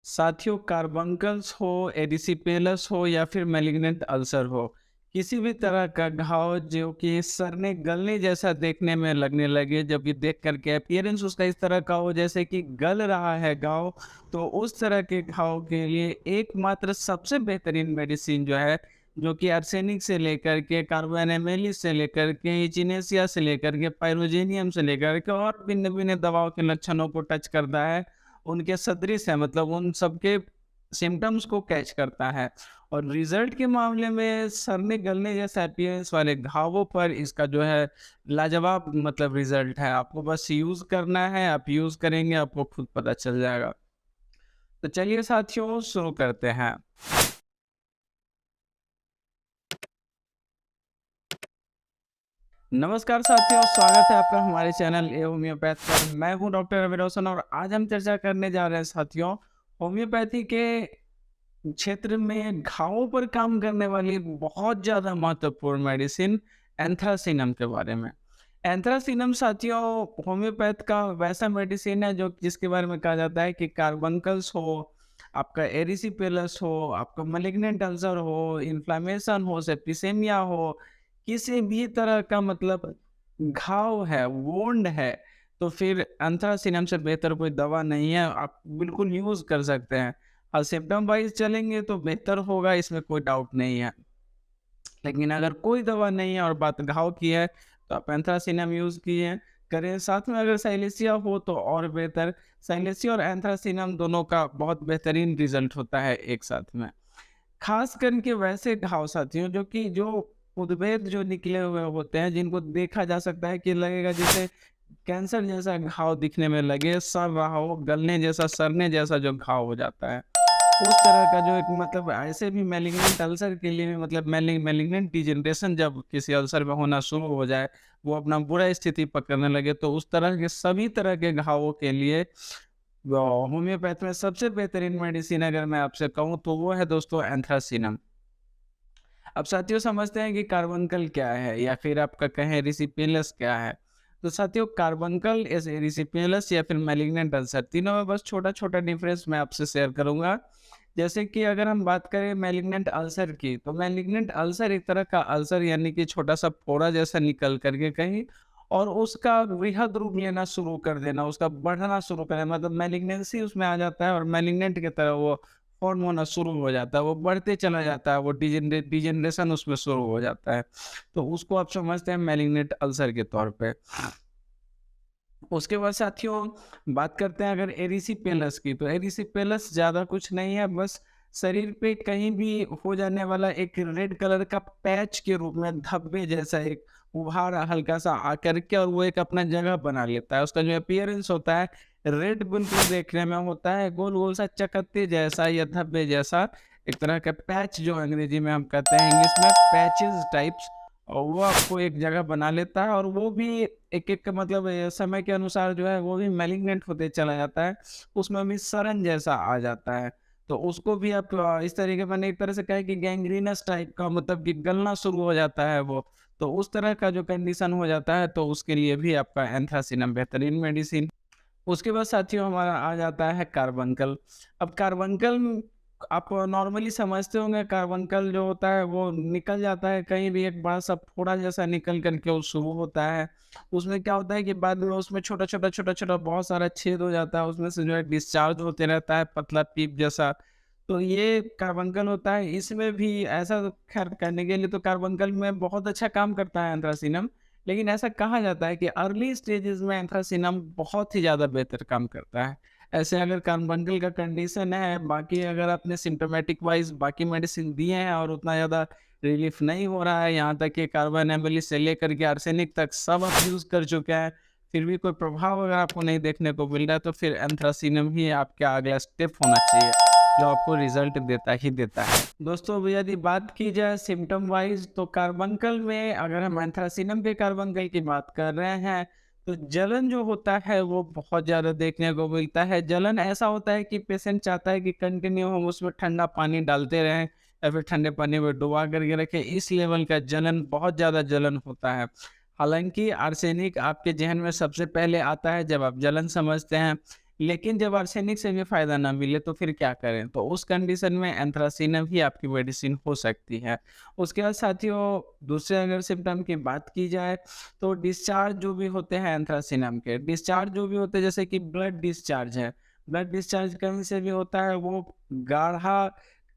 साथियों, कार्बंकल्स हो, एडिसिपेलस हो या फिर मैलिग्नेंट अल्सर हो, किसी भी तरह का घाव जो कि सड़ने गलने जैसा देखने में लगने लगे, जब ये देख करके अपीयरेंस उसका इस तरह का हो जैसे कि गल रहा है घाव, तो उस तरह के घाव के लिए एकमात्र सबसे बेहतरीन मेडिसिन जो है, जो कि आर्सेनिक से लेकर के कार्बोनेमेलिस से लेकर के इचिनेसिया से लेकर के पाइरोजेनियम से लेकर के और भिन्न भिन्न दवाओं के लक्षणों को टच करता है, उनके सदृश है, मतलब उन सबके सिम्पटम्स को कैच करता है। और रिजल्ट के मामले में सड़ने गलने जैसा अपीयरेंस वाले घावों पर इसका जो है लाजवाब मतलब रिजल्ट है। आपको बस यूज करना है, आप यूज करेंगे आपको खुद पता चल जाएगा। तो चलिए साथियों, शुरू करते हैं। नमस्कार साथियों, स्वागत है आपका हमारे चैनल ए होम्योपैथ पर। मैं हूं डॉक्टर रवि रोशन और आज हम चर्चा करने जा रहे हैं साथियों, होम्योपैथी के क्षेत्र में घावों पर काम करने वाली बहुत ज़्यादा महत्वपूर्ण मेडिसिन एंथ्रासिनम के बारे में। एंथ्रासिनम साथियों होम्योपैथ का वैसा मेडिसिन है जो जिसके बारे में कहा जाता है कि कार्बंकल्स हो, आपका एरिसिपेलस हो, आपका मैलिग्नेंट अल्सर हो, इन्फ्लेमेशन हो, सेप्टिसेमिया हो, किसी भी तरह का मतलब घाव है, वुंड है, तो फिर एंथ्रासिनम से बेहतर कोई दवा नहीं है, आप बिल्कुल यूज़ कर सकते हैं। सिम्पटम वाइज चलेंगे तो बेहतर होगा, इसमें कोई डाउट नहीं है। लेकिन अगर कोई दवा नहीं है और बात घाव की है, तो आप एंथ्रासिनम यूज़ किए करें। साथ में अगर साइलेसिया हो तो और बेहतर। साइलेसिया और एंथ्रासिनम दोनों का बहुत बेहतरीन रिजल्ट होता है एक साथ में। खास करके वैसे घाव साथियों जो उद्भिद जो निकले हुए होते हैं, जिनको देखा जा सकता है कि लगेगा जैसे कैंसर जैसा घाव दिखने में लगे, सड़ रहा हो, गलने जैसा, सड़ने जैसा जो घाव हो जाता है। उस तरह का जो एक मतलब ऐसे भी मैलिग्नेंट अल्सर के लिए भी मतलब मैलिग्नेंट डिजेनरेशन जब किसी अल्सर में होना शुरू हो जाए, वो अपना बुरा स्थिति पकड़ने लगे, तो उस तरह के सभी तरह के घावों के लिए होम्योपैथ में सबसे बेहतरीन मेडिसिन अगर मैं आपसे कहूँ तो वो है दोस्तों एंथ्रासिनम। अब साथियों समझते हैं कि कार्बोनकल क्या है या फिर आपका कहें रिसिपियलस क्या है। तो साथियों कार्बोनकल रिसिपियलस या फिर मैलिग्नेंट अल्सर, तीनों में बस छोटा-छोटा डिफरेंस मैं आपसे शेयर करूँगा। जैसे कि अगर हम बात करें मैलिग्नेंट अल्सर की, तो मैलिग्नेंट अल्सर एक तरह का अल्सर यानी कि छोटा-सा फोड़ा जैसा निकल कर के कहीं और उसका वृहद रूप लेना शुरू कर देना, उसका बढ़ना शुरू कर देना, मतलब मैलिग्नेंसी उसमें आ जाता है और मैलिग्नेंट की तरह वो फ़ॉर्म होना शुरू हो जाता है, वो बढ़ते चला जाता है, वो डिजेनरेशन उसमें शुरू हो जाता है। तो उसको आप समझते हैं मैलिग्नेंट अल्सर के तौर पे। उसके बाद साथियों बात करते हैं अगर एरिसिपेलस की, तो एरिसिपेलस ज़्यादा कुछ नहीं है, बस शरीर पे कहीं भी हो जाने वाला एक रेड कलर का पैच के रूप में धब्बे जैसा एक उभार हल्का-सा आकर के और वो एक अपना जगह बना लेता है। उसका जो अपीयरेंस होता है रेड बिल्कुल देखने में होता है, गोल-गोल सा चकत्ते जैसा या धब्बे जैसा, एक तरह का पैच जो अंग्रेजी में हम कहते हैं, इंग्लिश में पैचेज़ टाइप्स, और वो आपको एक जगह बना लेता है और वो भी एक-एक मतलब समय के अनुसार जो है वो भी मैलिग्नेंट होते चला जाता है, उसमें भी सड़न जैसा आ जाता है। तो उसको भी आप इस तरीके मैंने एक तरह से कहा कि गैंग्रीनस टाइप का मतलब कि गलना शुरू हो जाता है वो, तो उस तरह का जो कंडीशन हो जाता है तो उसके लिए भी आपका एंथ्रासिनम बेहतरीन मेडिसिन। उसके बाद साथियों हमारा आ जाता है कार्बंकल। अब कार्बंकल आप नॉर्मली समझते होंगे, कार्बंकल जो होता है वो निकल जाता है कहीं भी, एक बड़ा सा फोड़ा जैसा निकल करके वो शुरू होता है। उसमें क्या होता है कि बाद में उसमें छोटा-छोटा बहुत सारा छेद हो जाता है, उसमें से जो है डिस्चार्ज होते रहता है पतला पीप जैसा। तो ये कार्बंकल होता है, इसमें भी ऐसा खैर करने के लिए तो कार्बंकल में बहुत अच्छा काम करता है एंथ्रासिनम। लेकिन ऐसा कहा जाता है कि अर्ली स्टेजेस में एंथ्रासिनम बहुत ही ज़्यादा बेहतर काम करता है। ऐसे अगर कार्बोनकल का कंडीशन है, बाकी अगर आपने सिम्प्टोमेटिक वाइज़ बाकी मेडिसिन दिए हैं और उतना ज़्यादा रिलीफ़ नहीं हो रहा है, यहाँ तक कि कार्बन एमिलिस से लेकर के आर्सेनिक तक सब आप यूज़ कर चुके हैं, फिर भी कोई प्रभाव अगर आपको नहीं देखने को मिल रहा है, तो फिर एंथ्रासिनम ही आपका अगला स्टेप होना चाहिए, जो आपको रिज़ल्ट देता ही देता है। दोस्तों अब यदि बात की जाए सिम्पटम वाइज़, तो कार्बंकल में अगर हम एंथ्रासिनम के कार्बंकल की बात कर रहे हैं, तो जलन जो होता है वो बहुत ज़्यादा देखने को मिलता है। जलन ऐसा होता है कि पेशेंट चाहता है कि कंटिन्यू हम उसमें ठंडा पानी डालते रहें या फिर ठंडे पानी में डुबा करके रखें, इस लेवल का जलन, बहुत ज़्यादा जलन होता है। हालाँकि आर्सेनिक आपके ज़हन में सबसे पहले आता है जब आप जलन समझते हैं, लेकिन जब आर्सेनिक से भी फ़ायदा ना मिले तो फिर क्या करें? तो उस कंडीशन में एंथ्रासिनम ही आपकी मेडिसिन हो सकती है। उसके बाद साथियों दूसरे अगर सिम्पटम की बात की जाए तो डिस्चार्ज जो भी होते हैं एंथ्रासिनम के, डिस्चार्ज जो भी होते हैं जैसे कि ब्लड डिस्चार्ज है, ब्लड डिस्चार्ज कहीं से भी होता है वो गाढ़ा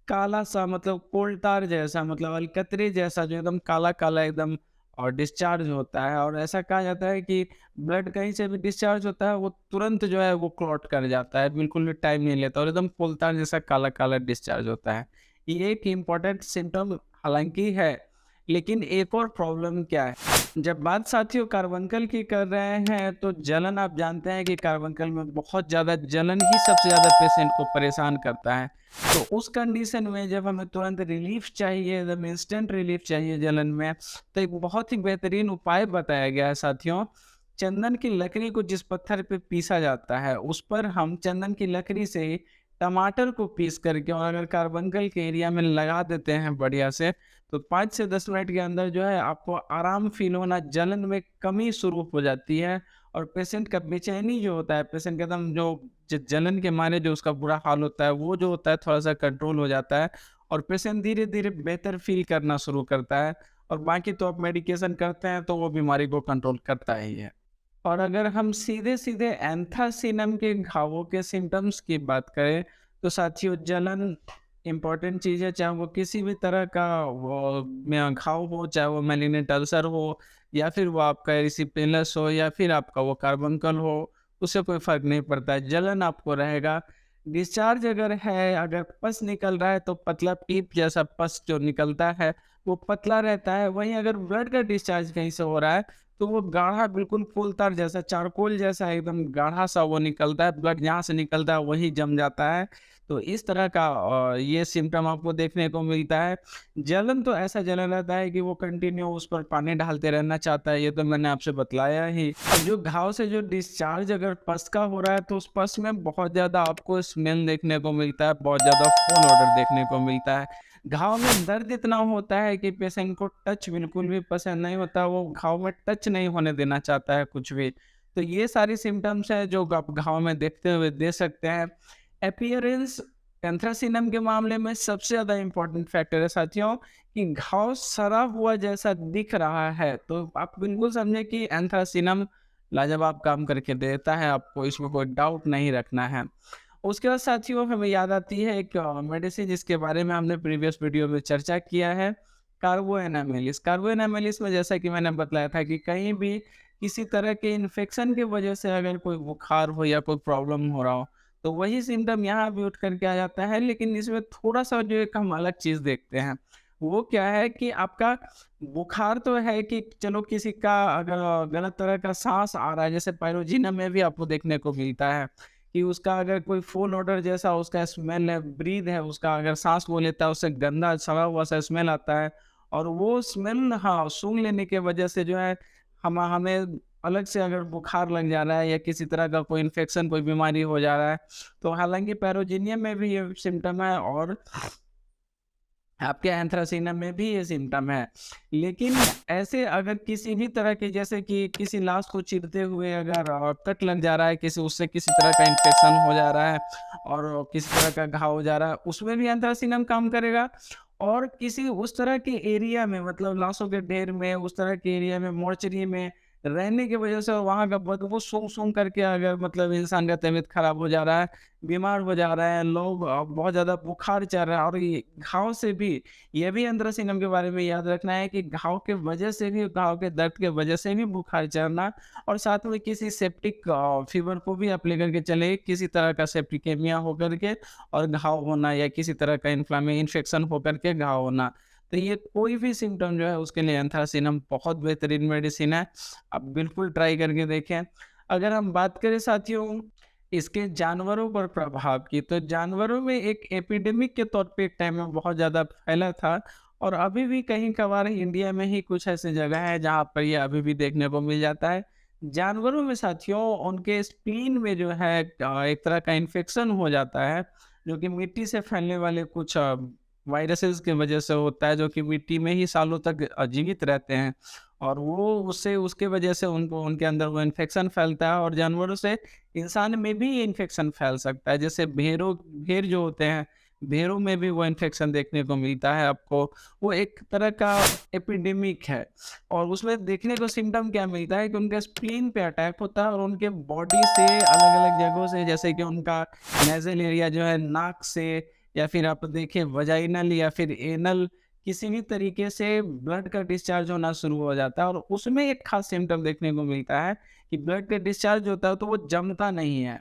काला-सा मतलब कोल तार जैसा मतलब अलकतरे जैसा जो एकदम काला-काला एकदम और डिस्चार्ज होता है और ऐसा कहा जाता है कि ब्लड कहीं से भी डिस्चार्ज होता है वो तुरंत जो है वो क्लॉट कर जाता है, बिल्कुल भी टाइम नहीं लेता और एकदम कोल तार जैसा काला-काला डिस्चार्ज होता है। ये एक इम्पोर्टेंट सिम्पटम हालाँकि है, लेकिन एक और प्रॉब्लम क्या है, जब बात साथियों कार्बंकल की कर रहे हैं तो जलन आप जानते हैं कि कार्बंकल में बहुत ज़्यादा जलन ही सबसे ज़्यादा पेशेंट को परेशान करता है। तो उस कंडीशन में जब हमें तुरंत रिलीफ चाहिए, एकदम इंस्टेंट रिलीफ चाहिए जलन में, तो एक बहुत ही बेहतरीन उपाय बताया गया है साथियों। चंदन की लकड़ी को जिस पत्थर पे पीसा जाता है, उस पर हम चंदन की लकड़ी से टमाटर को पीस करके और अगर कार्बंकल के एरिया में लगा देते हैं बढ़िया से, तो 5 से 10 मिनट के अंदर जो है आपको आराम फ़ील होना, जलन में कमी शुरू हो जाती है और पेशेंट का बेचैनी जो होता है, पेशेंट का एकदम जो जलन के मारे जो उसका बुरा हाल होता है, वो जो होता है थोड़ा-सा कंट्रोल हो जाता है और पेशेंट धीरे-धीरे बेहतर फ़ील करना शुरू करता है और बाकी तो आप मेडिकेशन करते हैं, तो वो बीमारी को कंट्रोल करता ही है। और अगर हम सीधे-सीधे एंथ्रासिनम के घावों के सिम्पटम्स की बात करें, तो साथियों जलन इम्पोर्टेंट चीज़ है, चाहे वो किसी भी तरह का वो में घाव हो, चाहे वो मैलिग्नेंट अल्सर हो या फिर वो आपका एरिसिपेलस हो या फिर आपका वो कार्बंकल हो, उससे कोई फ़र्क नहीं पड़ता है, जलन आपको रहेगा। डिस्चार्ज अगर है, अगर पस निकल रहा है तो पतला पीप जैसा पस जो निकलता है, वो पतला रहता है। वहीं अगर ब्लड का डिस्चार्ज कहीं से हो रहा है तो वो गाढ़ा बिल्कुल कोल तार जैसा, चारकोल जैसा एकदम गाढ़ा-सा वो निकलता है, ब्लड जहाँ से निकलता है वहीं जम जाता है। तो इस तरह का ये सिम्पटम आपको देखने को मिलता है। जलन तो ऐसा जलन रहता है कि वो कंटिन्यू उस पर पानी डालते रहना चाहता है, ये तो मैंने आपसे बतलाया ही। अब जो घाव से जो डिस्चार्ज अगर पस का हो रहा है तो उस पस में बहुत ज़्यादा आपको स्मेल देखने को मिलता है, बहुत ज़्यादा फॉल ऑर्डर देखने को मिलता है। घाव में दर्द इतना होता है कि पेशेंट को टच बिल्कुल भी पसंद नहीं होता, वो घाव में टच नहीं होने देना चाहता है कुछ भी। तो ये सारी सिम्पटम्स हैं जो आप घाव में देखते हुए दे सकते हैं। अपीयरेंस एंथ्रासिनम के मामले में सबसे ज़्यादा इम्पोर्टेंट फैक्टर है साथियों कि घाव सड़ा हुआ जैसा दिख रहा है, तो आप बिल्कुल समझें कि एंथ्रासिनम लाजवाब काम करके देता है, आपको इसमें कोई डाउट नहीं रखना है। उसके बाद साथियों हमें याद आती है एक मेडिसिन जिसके बारे में हमने प्रीवियस वीडियो में चर्चा किया है, कार्बोएनामेलिस। कार्बोएनामेलिस में जैसा कि मैंने बतलाया था कि कहीं भी किसी तरह के इन्फेक्शन की वजह से अगर कोई बुखार हो या कोई प्रॉब्लम हो रहा हो, तो वही सिम्पटम यहाँ भी उठ कर के आ जाता है, लेकिन इसमें थोड़ा-सा जो एक हम अलग चीज़ देखते हैं। वो क्या है कि आपका बुखार तो है कि चलो किसी का अगर गलत तरह का साँस आ रहा है, जैसे पायरोजीना में भी आपको देखने को मिलता है कि उसका अगर कोई फूल ऑर्डर जैसा उसका स्मेल है, ब्रीथ है, उसका अगर साँस वो लेता है, उससे गंदा सड़ा हुआ सा स्मेल आता है और वो स्मेल हाँ, सूँघ लेने की वजह से जो है हमें अलग से अगर बुखार लग जा रहा है या किसी तरह का कोई इन्फेक्शन, कोई बीमारी हो जा रहा है, तो हालाँकि पैरोजीनियम में भी ये सिम्पटम है और आपके एंथ्रासिनम में भी ये सिम्पटम है। लेकिन ऐसे अगर किसी भी तरह के जैसे कि किसी लाश को चीरते हुए अगर कट लग जा रहा है, किसी उससे किसी तरह का इन्फेक्शन हो जा रहा है और किसी तरह का घाव हो जा रहा है, उसमें भी एंथ्रासिनम काम करेगा। और किसी उस तरह के एरिया में मतलब लाशों के ढेर में, उस तरह के एरिया में, मोर्चरी में रहने की वजह से वहाँ का बदबू सूँघ-सूँघ करके अगर मतलब इंसान का तबीयत खराब हो जा रहा है, बीमार हो जा रहे हैं लोग, बहुत ज़्यादा बुखार चढ़ रहा है और ये घाव से भी ये भी एंथ्रासिनम के बारे में याद रखना है कि घाव के वजह से भी, घाव के दर्द के वजह से भी बुखार चढ़ना और साथ में किसी सेप्टिक फीवर को भी आप लेकर के चले, किसी तरह का सेप्टिकेमिया होकर के और घाव होना या किसी तरह का इन्फेक्शन होकर के घाव होना। तो ये कोई भी सिम्पटम जो है उसके लिए एंथ्रासिनम बहुत बेहतरीन मेडिसिन है। आप बिल्कुल ट्राई करके देखें। अगर हम बात करें साथियों इसके जानवरों पर प्रभाव की, तो जानवरों में एक एपिडेमिक के तौर पे एक टाइम में बहुत ज़्यादा फैला था और अभी भी कहीं-कभार इंडिया में ही कुछ ऐसी जगह है जहाँ पर ये अभी भी देखने को मिल जाता है। जानवरों में साथियों उनके स्प्लीन में जो है एक तरह का इन्फेक्शन हो जाता है, जो कि मिट्टी से फैलने वाले कुछ वायरसेस की वजह से होता है, जो कि मिट्टी में ही सालों तक जीवित रहते हैं, और वो उससे उसके वजह से उनको उनके अंदर वो इन्फेक्शन फैलता है, और जानवरों से इंसान में भी इन्फेक्शन फैल सकता है। जैसे भेड़ जो होते हैं, भेड़ों में भी वो इन्फेक्शन देखने को मिलता है आपको। वो एक तरह का एपिडेमिक है, और उसमें देखने को सिम्पटम क्या मिलता है कि उनके स्प्लीन पे अटैक होता है, और उनके बॉडी से अलग-अलग जगहों से, जैसे कि उनका नेज़ल एरिया जो है नाक से, या फिर आप देखिए वजाइनल या फिर एनल, किसी भी तरीके से ब्लड का डिस्चार्ज होना शुरू हो जाता है, और उसमें एक खास सिम्पटम देखने को मिलता है कि ब्लड का डिस्चार्ज होता है तो वो जमता नहीं है।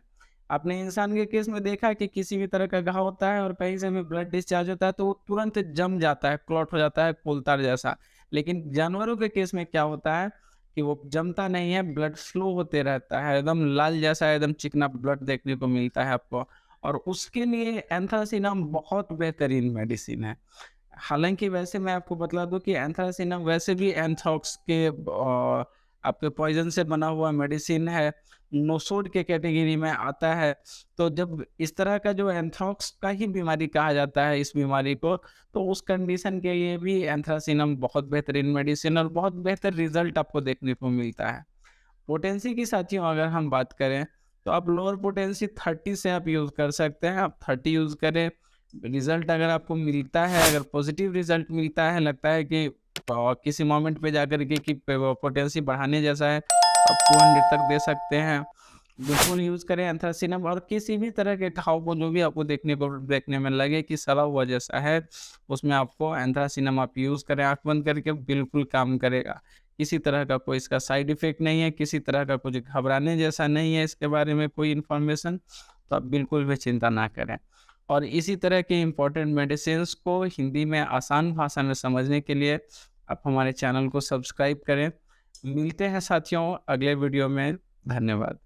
आपने इंसान के केस में देखा है कि किसी भी तरह का घाव होता है और कहीं से भी ब्लड डिस्चार्ज होता है तो वो तुरंत जम जाता है, क्लॉट हो जाता है कोलतार जैसा। लेकिन जानवरों के केस में क्या होता है कि वो जमता नहीं है, ब्लड फ्लो होते रहता है, एकदम लाल जैसा एकदम चिकना ब्लड देखने को मिलता है आपको। और उसके लिए एंथ्रासिनम बहुत बेहतरीन मेडिसिन है। हालाँकि वैसे मैं आपको बतला दूँ कि एंथ्रासिनम वैसे भी एंथ्रेक्स के आपके पॉइज़न से बना हुआ मेडिसिन है, नोसोड के कैटेगरी में आता है। तो जब इस तरह का जो एंथ्रेक्स का ही बीमारी कहा जाता है इस बीमारी को, तो उस कंडीशन के लिए भी एंथ्रासिनम बहुत बेहतरीन मेडिसिन और बहुत बेहतर रिज़ल्ट आपको देखने को मिलता है। पोटेंसी की साथियों अगर हम बात करें, तो आप लोअर पोटेंसी 30 से आप यूज़ कर सकते हैं। आप 30 यूज़ करें, रिज़ल्ट अगर आपको मिलता है, अगर पॉज़िटिव रिज़ल्ट मिलता है, लगता है कि किसी मोमेंट पे जाकर के कि पोटेंसी बढ़ाने जैसा है, तो आप 200 तक दे सकते हैं। बिल्कुल यूज़ करें एंथ्रासिनम, और किसी भी तरह के घाव को जो भी आपको देखने में लगे कि सड़ा हुआ जैसा है, उसमें आपको एंथ्रासिनम आप यूज़ करें, आँख बंद करके, बिल्कुल काम करेगा। किसी तरह का कोई इसका साइड इफ़ेक्ट नहीं है, किसी तरह का कुछ घबराने जैसा नहीं है इसके बारे में कोई इन्फॉर्मेशन, तो आप बिल्कुल भी चिंता ना करें। और इसी तरह के इम्पोर्टेंट मेडिसिन्स को हिंदी में आसान भाषा में समझने के लिए आप हमारे चैनल को सब्सक्राइब करें। मिलते हैं साथियों अगले वीडियो में। धन्यवाद।